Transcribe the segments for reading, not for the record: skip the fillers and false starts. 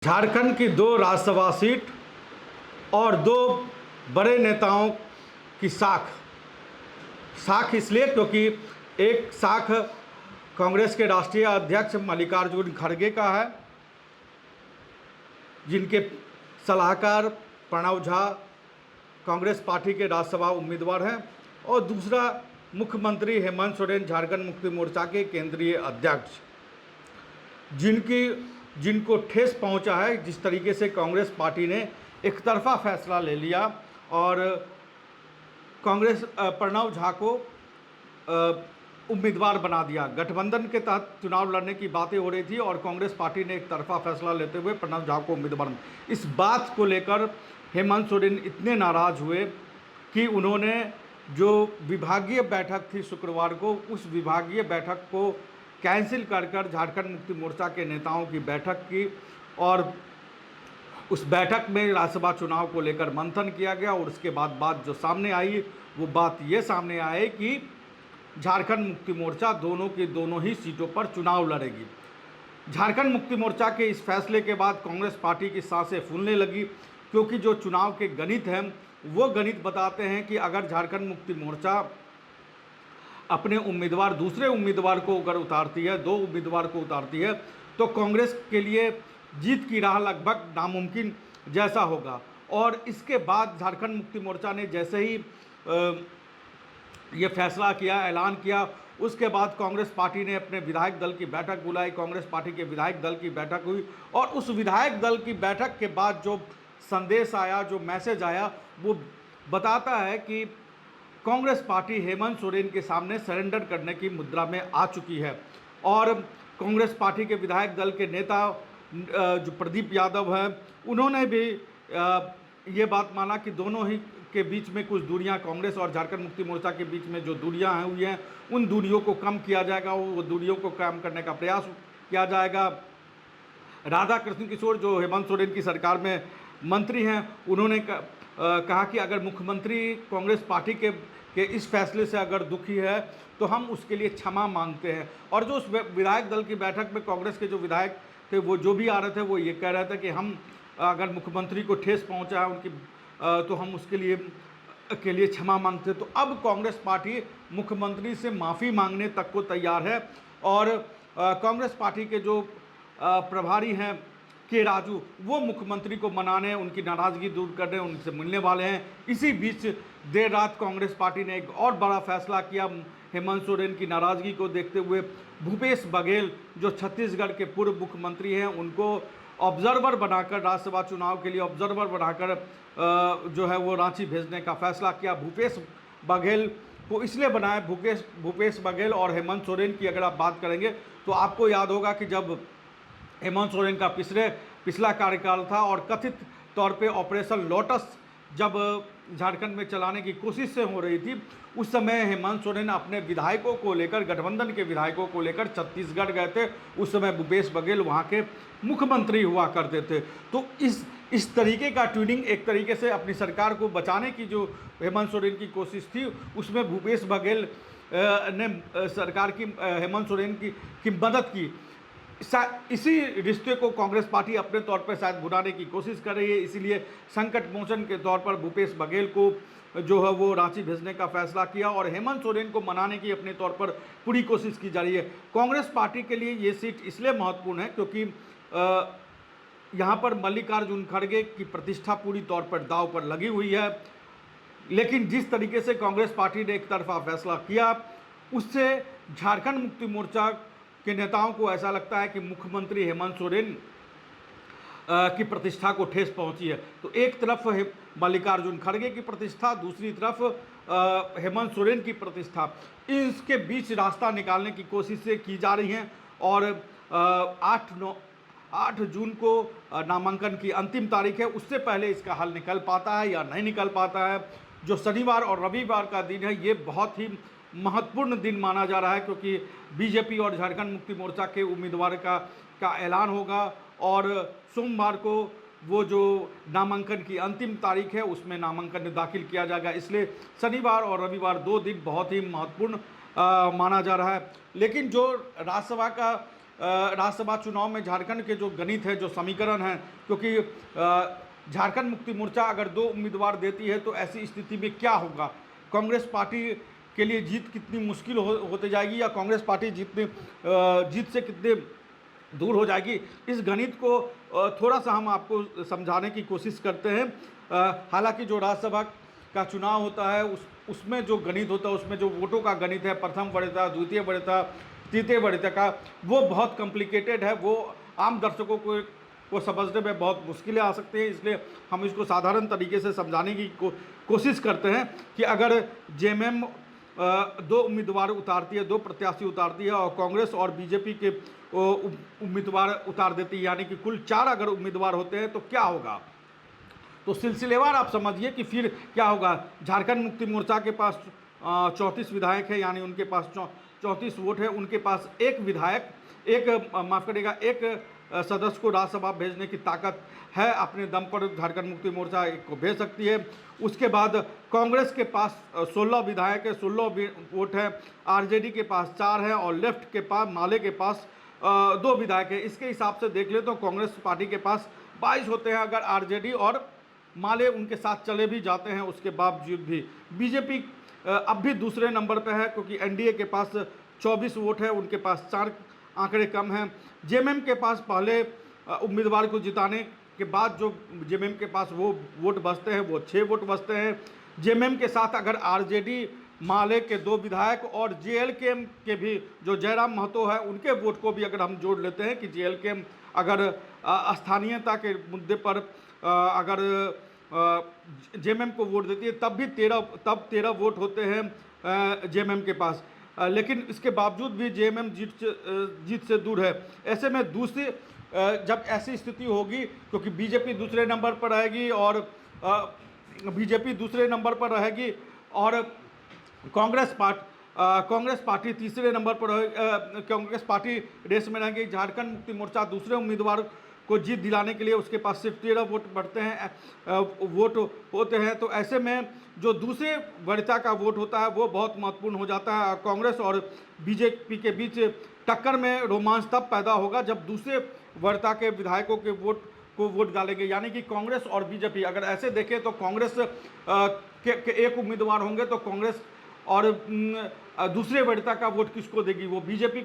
झारखंड की दो राज्यसभा सीट और दो बड़े नेताओं की साख साख इसलिए क्योंकि एक साख कांग्रेस के राष्ट्रीय अध्यक्ष मल्लिकार्जुन खड़गे का है, जिनके सलाहकार प्रणव झा कांग्रेस पार्टी के राज्यसभा उम्मीदवार हैं, और दूसरा मुख्यमंत्री हेमंत सोरेन झारखंड मुक्ति मोर्चा के केंद्रीय अध्यक्ष, जिनको ठेस पहुंचा है जिस तरीके से कांग्रेस पार्टी ने एक तरफा फैसला ले लिया और कांग्रेस प्रणव झा को उम्मीदवार बना दिया। गठबंधन के तहत चुनाव लड़ने की बातें हो रही थी और कांग्रेस पार्टी ने एक तरफा फैसला लेते हुए प्रणव झा को उम्मीदवार, इस बात को लेकर हेमंत सोरेन इतने नाराज़ हुए कि उन्होंने जो विभागीय बैठक थी शुक्रवार को, उस विभागीय बैठक को कैंसिल कर झारखंड मुक्ति मोर्चा के नेताओं की बैठक की और उस बैठक में राज्यसभा चुनाव को लेकर मंथन किया गया। और उसके बाद बात जो सामने आई वो बात ये सामने आई कि झारखंड मुक्ति मोर्चा दोनों की दोनों ही सीटों पर चुनाव लड़ेगी। झारखंड मुक्ति मोर्चा के इस फैसले के बाद कांग्रेस पार्टी की सांसें फूलने लगी, क्योंकि जो चुनाव के गणित हैं वो गणित बताते हैं कि अगर झारखंड मुक्ति मोर्चा अपने उम्मीदवार दूसरे उम्मीदवार को अगर उतारती है, दो उम्मीदवार को उतारती है, तो कांग्रेस के लिए जीत की राह लगभग नामुमकिन जैसा होगा। और इसके बाद झारखंड मुक्ति मोर्चा ने जैसे ही ये फैसला किया, ऐलान किया, उसके बाद कांग्रेस पार्टी ने अपने विधायक दल की बैठक बुलाई। कांग्रेस पार्टी के विधायक दल की बैठक हुई और उस विधायक दल की बैठक के बाद जो संदेश आया, जो मैसेज आया, वो बताता है कि कांग्रेस पार्टी हेमंत सोरेन के सामने सरेंडर करने की मुद्रा में आ चुकी है। और कांग्रेस पार्टी के विधायक दल के नेता जो प्रदीप यादव हैं, उन्होंने भी ये बात माना कि दोनों ही के बीच में कुछ दूरियां, कांग्रेस और झारखंड मुक्ति मोर्चा के बीच में जो दूरियां हुई हैं उन दूरियों को कम किया जाएगा, वो दूरियों को कम करने का प्रयास किया जाएगा। राधा कृष्ण किशोर जो हेमंत सोरेन की सरकार में मंत्री हैं, उन्होंने कहा कि अगर मुख्यमंत्री कांग्रेस पार्टी के इस फैसले से अगर दुखी है तो हम उसके लिए क्षमा मांगते हैं। और जो उस विधायक दल की बैठक में कांग्रेस के जो विधायक थे वो जो भी आ रहे थे वो ये कह रहे थे कि हम अगर मुख्यमंत्री को ठेस पहुंचा है उनकी तो हम उसके लिए क्षमा मांगते हैं। तो अब कांग्रेस पार्टी मुख्यमंत्री से माफ़ी मांगने तक को तैयार है और कांग्रेस पार्टी के जो प्रभारी हैं के राजू, वो मुख्यमंत्री को मनाने, उनकी नाराज़गी दूर करने उनसे मिलने वाले हैं। इसी बीच देर रात कांग्रेस पार्टी ने एक और बड़ा फैसला किया। हेमंत सोरेन की नाराज़गी को देखते हुए भूपेश बघेल जो छत्तीसगढ़ के पूर्व मुख्यमंत्री हैं, उनको ऑब्जर्वर बनाकर, राज्यसभा चुनाव के लिए ऑब्जर्वर बनाकर जो है वो रांची भेजने का फैसला किया। भूपेश बघेल को इसलिए बनाया, भूपेश बघेल और हेमंत सोरेन की अगर आप बात करेंगे तो आपको याद होगा कि जब हेमंत सोरेन का पिछला कार्यकाल था और कथित तौर पे ऑपरेशन लोटस जब झारखंड में चलाने की कोशिश से हो रही थी, उस समय हेमंत सोरेन अपने विधायकों को लेकर, गठबंधन के विधायकों को लेकर छत्तीसगढ़ गए थे। उस समय भूपेश बघेल वहाँ के मुख्यमंत्री हुआ करते थे। तो इस तरीके का ट्यूनिंग, एक तरीके से अपनी सरकार को बचाने की जो हेमंत सोरेन की कोशिश थी, उसमें भूपेश बघेल ने सरकार की हेमंत सोरेन की मदद की। इसी रिश्ते को कांग्रेस पार्टी अपने तौर पर शायद भुनाने की कोशिश कर रही है। इसीलिए संकट मोचन के तौर पर भूपेश बघेल को जो है वो रांची भेजने का फैसला किया और हेमंत सोरेन को मनाने की अपने तौर पर पूरी कोशिश की जा रही है। कांग्रेस पार्टी के लिए ये सीट इसलिए महत्वपूर्ण है क्योंकि यहाँ पर मल्लिकार्जुन खड़गे की प्रतिष्ठा पूरी तौर पर दांव पर लगी हुई है। लेकिन जिस तरीके से कांग्रेस पार्टी ने एक तरफा फैसला किया, उससे झारखंड मुक्ति मोर्चा के नेताओं को ऐसा लगता है कि मुख्यमंत्री हेमंत सोरेन की प्रतिष्ठा को ठेस पहुंची है। तो एक तरफ मल्लिकार्जुन खड़गे की प्रतिष्ठा, दूसरी तरफ हेमंत सोरेन की प्रतिष्ठा, इसके बीच रास्ता निकालने की कोशिशें की जा रही हैं। और 8 जून को नामांकन की अंतिम तारीख है, उससे पहले इसका हल निकल पाता है या नहीं निकल पाता है। जो शनिवार और रविवार का दिन है, ये बहुत ही महत्वपूर्ण दिन माना जा रहा है क्योंकि बीजेपी और झारखंड मुक्ति मोर्चा के उम्मीदवार का ऐलान होगा और सोमवार को वो जो नामांकन की अंतिम तारीख है उसमें नामांकन दाखिल किया जाएगा। इसलिए शनिवार और रविवार 2 दिन बहुत ही महत्वपूर्ण माना जा रहा है। लेकिन जो राज्यसभा का राज्यसभा चुनाव में झारखंड के जो गणित है, जो समीकरण है, क्योंकि झारखंड मुक्ति मोर्चा अगर 2 उम्मीदवार देती है तो ऐसी स्थिति में क्या होगा, कांग्रेस पार्टी के लिए जीत कितनी मुश्किल होते जाएगी, या कांग्रेस पार्टी जीत से कितने दूर हो जाएगी। इस गणित को थोड़ा सा हम आपको समझाने की कोशिश करते हैं। हालांकि जो राज्यसभा का चुनाव होता है उसमें जो गणित होता है, उसमें जो वोटों का गणित है, प्रथम वरीयता, द्वितीय वरीयता, तृतीय वरीयता का, वो बहुत कॉम्प्लिकेटेड है। वो आम दर्शकों को समझने में बहुत मुश्किलें आ सकती हैं। इसलिए हम इसको साधारण तरीके से समझाने की कोशिश करते हैं कि अगर जेएमएम 2 उम्मीदवार उतारती है, 2 प्रत्याशी उतारती है, और कांग्रेस और बीजेपी के उम्मीदवार उतार देती है, यानी कि कुल 4 अगर उम्मीदवार होते हैं तो क्या होगा। तो सिलसिलेवार आप समझिए कि फिर क्या होगा। झारखंड मुक्ति मोर्चा के पास 34 विधायक है, यानी उनके पास 34 वोट है। उनके पास एक विधायक, एक सदस्य को राज्यसभा भेजने की ताकत है। अपने दम पर झारखंड मुक्ति मोर्चा एक को भेज सकती है। उसके बाद कांग्रेस के पास 16 विधायक है, 16 वोट है। आरजेडी के पास 4 है, और लेफ्ट के पास, माले के पास 2 विधायक है। इसके हिसाब से देख ले तो कांग्रेस पार्टी के पास 22 होते हैं। अगर आरजेडी और माले उनके साथ चले भी जाते हैं, उसके बावजूद भी बीजेपी अब भी दूसरे नंबर पर है, क्योंकि एनडीए के पास 24 वोट है, उनके पास 4 आंकड़े कम हैं। जेएमएम के पास पहले उम्मीदवार को जिताने के बाद जो जेएमएम के पास वो वोट बचते हैं, वो 6 वोट बचते हैं। जेएमएम के साथ अगर आरजेडी, माले के 2 विधायक और जेएलकेएम के भी जो जयराम महतो है, उनके वोट को भी अगर हम जोड़ लेते हैं कि जेएलकेएम अगर स्थानीयता के मुद्दे पर अगर जेएमएम को वोट देती है, तब 13 वोट होते हैं जेएमएम के पास। लेकिन इसके बावजूद भी जेएमएम जीत से दूर है। ऐसे में दूसरी जब ऐसी स्थिति होगी, क्योंकि बीजेपी दूसरे नंबर पर रहेगी और कांग्रेस पार्टी तीसरे नंबर पर कांग्रेस पार्टी रेस में रहेगी। झारखंड मुक्ति मोर्चा दूसरे उम्मीदवार को जीत दिलाने के लिए उसके पास सिर्फ 13 वोट होते हैं। तो ऐसे में जो दूसरे वरीयता का वोट होता है वो बहुत महत्वपूर्ण हो जाता है। कांग्रेस और बीजेपी के बीच टक्कर में रोमांच तब पैदा होगा जब दूसरे वरीयता के विधायकों के वोट डालेंगे, यानी कि कांग्रेस और बीजेपी। अगर ऐसे देखें तो कांग्रेस के एक उम्मीदवार होंगे तो कांग्रेस और दूसरे वरीयता का वोट किसको देगी, वो बीजेपी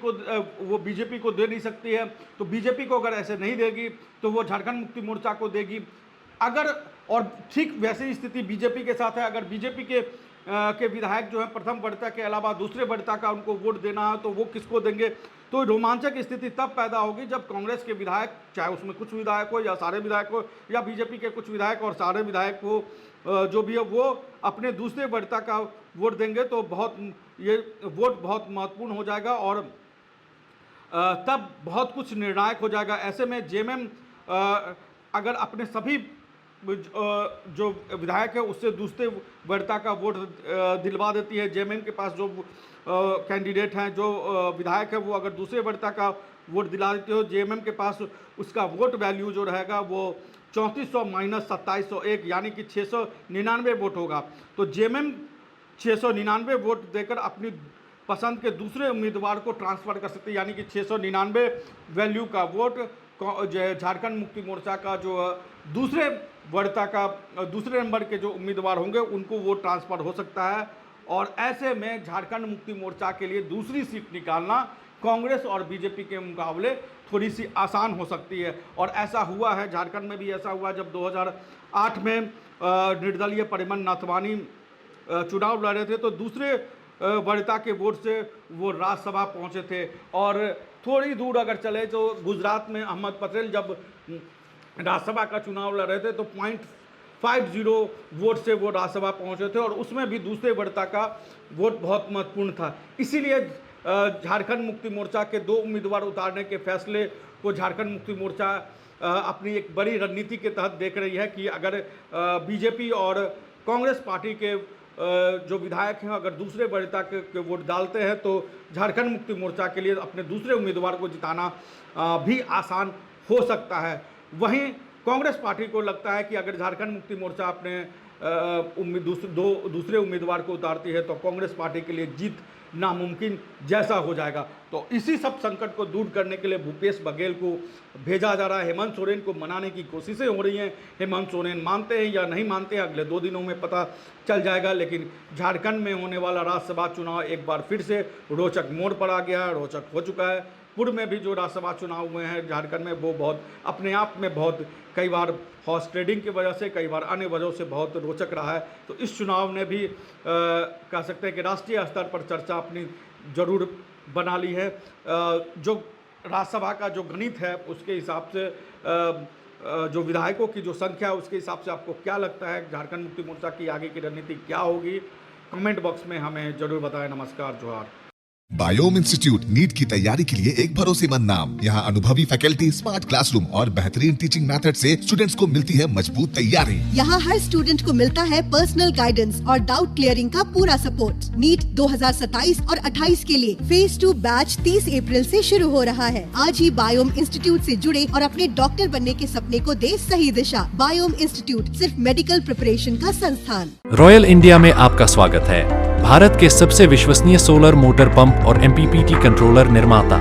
को दे नहीं सकती है। तो बीजेपी को अगर ऐसे नहीं देगी तो वो झारखंड मुक्ति मोर्चा को देगी। अगर और ठीक वैसी स्थिति बीजेपी के साथ है। अगर बीजेपी के विधायक जो है प्रथम वरीयता के अलावा दूसरे वरीयता का उनको वोट देना है तो वो किसको देंगे। तो रोमांचक स्थिति तब पैदा होगी जब कांग्रेस के विधायक, चाहे उसमें कुछ विधायक हो या सारे विधायक हो, या बीजेपी के कुछ विधायक और सारे विधायक हो, जो भी है वो अपने दूसरे वरीयता का वोट देंगे। तो ये वोट बहुत महत्वपूर्ण हो जाएगा और तब बहुत कुछ निर्णायक हो जाएगा। ऐसे में जेएमएम अगर अपने सभी जो विधायक है उससे दूसरे वरीयता का वोट दिलवा देती है, जेएमएम के पास जो कैंडिडेट हैं, जो विधायक है, वो अगर दूसरे वरीयता का वोट दिला देते हो, जेएमएम के पास उसका वोट वैल्यू जो रहेगा वो 3400 माइनस 2701 यानी कि 699 वोट होगा। तो जेएमएम 699 वोट देकर अपनी पसंद के दूसरे उम्मीदवार को ट्रांसफ़र कर सकते हैं, यानी कि 699 वैल्यू का वोट झारखंड मुक्ति मोर्चा का जो दूसरे वरीयता का दूसरे नंबर के जो उम्मीदवार होंगे उनको वोट ट्रांसफ़र हो सकता है। और ऐसे में झारखंड मुक्ति मोर्चा के लिए दूसरी सीट निकालना कांग्रेस और बीजेपी के मुकाबले थोड़ी सी आसान हो सकती है। और ऐसा हुआ है, झारखंड में भी ऐसा हुआ जब 2008 में निर्दलीय परिमल नाथवानी चुनाव लड़े थे तो दूसरे वरीयता के वोट से वो राज्यसभा पहुंचे थे। और थोड़ी दूर अगर चले तो गुजरात में अहमद पटेल जब राज्यसभा का चुनाव लड़ रहे थे तो 0.50 वोट से वो राज्यसभा पहुंचे थे, और उसमें भी दूसरे वरीयता का वोट बहुत महत्वपूर्ण था। इसीलिए झारखंड मुक्ति मोर्चा के 2 उम्मीदवार उतारने के फैसले को झारखंड मुक्ति मोर्चा अपनी एक बड़ी रणनीति के तहत देख रही है कि अगर बीजेपी और कांग्रेस पार्टी के जो विधायक हैं अगर दूसरे वरीयता के वोट डालते हैं तो झारखंड मुक्ति मोर्चा के लिए अपने दूसरे उम्मीदवार को जिताना भी आसान हो सकता है। वहीं कांग्रेस पार्टी को लगता है कि अगर झारखंड मुक्ति मोर्चा अपने दूसरे उम्मीदवार को उतारती है तो कांग्रेस पार्टी के लिए जीत नामुमकिन जैसा हो जाएगा। तो इसी सब संकट को दूर करने के लिए भूपेश बघेल को भेजा जा रहा है। हेमंत सोरेन को मनाने की कोशिशें हो रही हैं। हेमंत सोरेन मानते हैं या नहीं मानते हैं अगले 2 दिनों में पता चल जाएगा। लेकिन झारखंड में होने वाला राज्यसभा चुनाव एक बार फिर से रोचक मोड़ पर आ गया है, रोचक हो चुका है। पूर्व में भी जो राज्यसभा चुनाव हुए हैं झारखंड में वो बहुत अपने आप में बहुत कई बार हॉर्स ट्रेडिंग की वजह से, कई बार अन्य वजहों से बहुत रोचक रहा है। तो इस चुनाव ने भी कह सकते हैं कि राष्ट्रीय स्तर पर चर्चा अपनी ज़रूर बना ली है। जो राज्यसभा का जो गणित है उसके हिसाब से जो विधायकों की जो संख्या है उसके हिसाब से आपको क्या लगता है झारखंड मुक्ति मोर्चा की आगे की रणनीति क्या होगी, कमेंट बॉक्स में हमें जरूर बताएं। नमस्कार, जोहार। बायोम इंस्टीट्यूट नीट की तैयारी के लिए एक भरोसेमंद नाम। यहाँ अनुभवी फैकल्टी, स्मार्ट क्लासरूम और बेहतरीन टीचिंग मेथड से स्टूडेंट्स को मिलती है मजबूत तैयारी। यहाँ हर स्टूडेंट को मिलता है पर्सनल गाइडेंस और डाउट क्लियरिंग का पूरा सपोर्ट। नीट 2027 और 28 के लिए फेज 2 बैच 30 अप्रैल से शुरू हो रहा है। आज ही बायोम इंस्टीट्यूट से जुड़े और अपने डॉक्टर बनने के सपने को दे सही दिशा। बायोम इंस्टीट्यूट सिर्फ मेडिकल प्रिपरेशन का संस्थान। रॉयल इंडिया में आपका स्वागत है। भारत के सबसे विश्वसनीय सोलर मोटर पंप और MPPT कंट्रोलर निर्माता।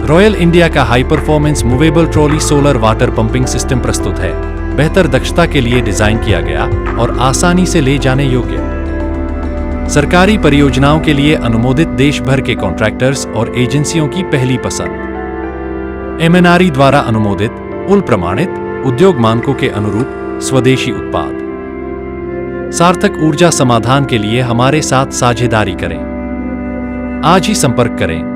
रॉयल इंडिया का high performance movable trolley solar water pumping system प्रस्तुत है। बेहतर दक्षता के लिए डिजाइन किया गया और आसानी से ले जाने योग्य। सरकारी परियोजनाओं के लिए अनुमोदित देश भर के कॉन्ट्रैक्टर्स और एजेंसियों की पहली पसंद। MNRE द्वारा अनुमोदित, उल प्रमाणित, उद्योग मानकों के अनुरूप स्वदेशी उत्पाद। सार्थक ऊर्जा समाधान के लिए हमारे साथ साझेदारी करें। आज ही संपर्क करें।